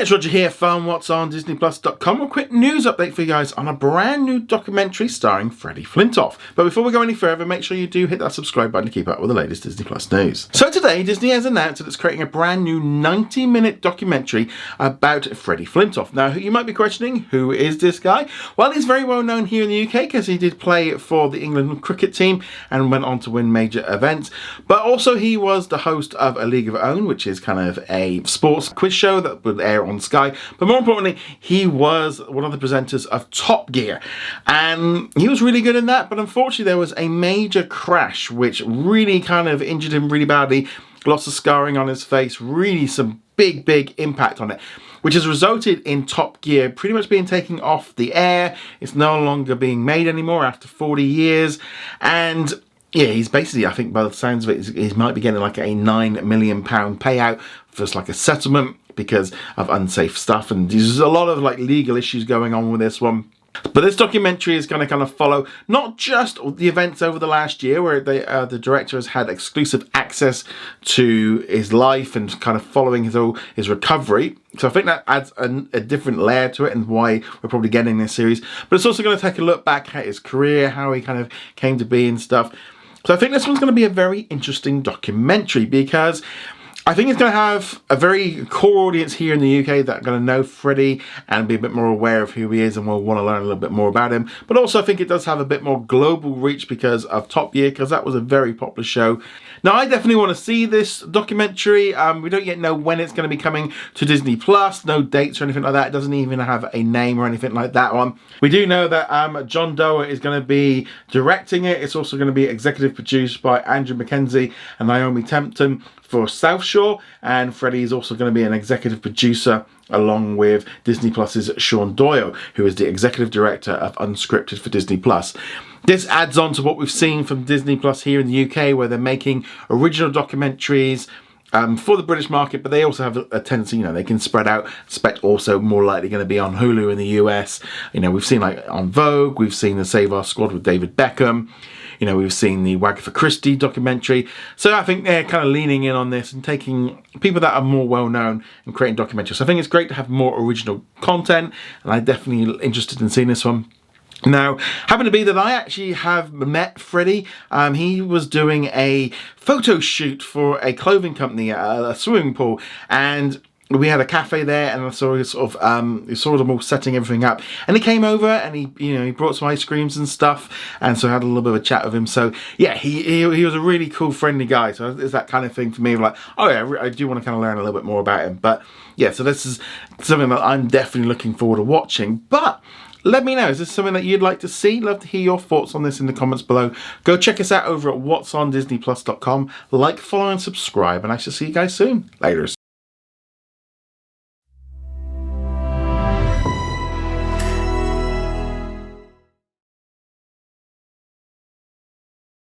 It's Roger here from What's on DisneyPlus.com. A quick news update for you guys on a brand new documentary starring Freddie Flintoff. But before we go any further, make sure you do hit that subscribe button to keep up with the latest Disney Plus news. So today, Disney has announced that it's creating a brand new 90-minute documentary about Freddie Flintoff. Now, you might be questioning, who is this guy? Well, he's very well known here in the UK because he did play for the England cricket team and went on to win major events. But also he was the host of A League of Their Own, which is kind of a sports quiz show that would air on Sky. But more importantly, he was one of the presenters of Top Gear, and he was really good in that. But unfortunately, there was a major crash which really kind of injured him really badly. Lots of scarring on his face, really some big impact on it, which has resulted in Top Gear pretty much being taken off the air. It's no longer being made anymore after 40 years. And yeah, he's basically, I think by the sounds of it, he might be getting like a £9 million payout for just like a settlement because of unsafe stuff. And there's a lot of like legal issues going on with this one. But this documentary is going to kind of follow not just the events over the last year where the director has had exclusive access to his life and kind of following his recovery. So I think that adds a different layer to it and why we're probably getting this series. But it's also going to take a look back at his career, how he kind of came to be and stuff. So I think this one's going to be a very interesting documentary because I think it's going to have a very core audience here in the UK that are going to know Freddie and be a bit more aware of who he is and will want to learn a little bit more about him. But also I think it does have a bit more global reach because of Top Gear, because that was a very popular show. Now I definitely want to see this documentary. We don't yet know when it's going to be coming to Disney Plus. No dates or anything like that. It doesn't even have a name or anything like that one. We do know that John Doerr is going to be directing it. It's also going to be executive produced by Andrew Mackenzie and Naomi Tempton for South Shore, and Freddie is also going to be an executive producer along with Disney Plus's Sean Doyle, who is the executive director of Unscripted for Disney Plus. This adds on to what we've seen from Disney Plus here in the UK, where they're making original documentaries for the British market, but they also have a tendency, they can spread out. Expect also more likely going to be on Hulu in the US. We've seen like on Vogue, we've seen the Save Our Squad with David Beckham. We've seen the Wagatha Christie documentary. So I think they're kind of leaning in on this and taking people that are more well known and creating documentaries. So I think it's great to have more original content, and I'm definitely interested in seeing this one. Now, happened to be that I actually have met Freddie. He was doing a photo shoot for a clothing company at a swimming pool, and we had a cafe there, and I saw them all setting everything up. And he came over, and he brought some ice creams and stuff, and so I had a little bit of a chat with him. So yeah, he was a really cool, friendly guy. So it's that kind of thing for me, like, oh yeah, I do want to kind of learn a little bit more about him. But yeah, so this is something that I'm definitely looking forward to watching. But let me know, is this something that you'd like to see? Love to hear your thoughts on this in the comments below. Go check us out over at whatsondisneyplus.com. Like, follow, and subscribe, and I shall see you guys soon. Laters.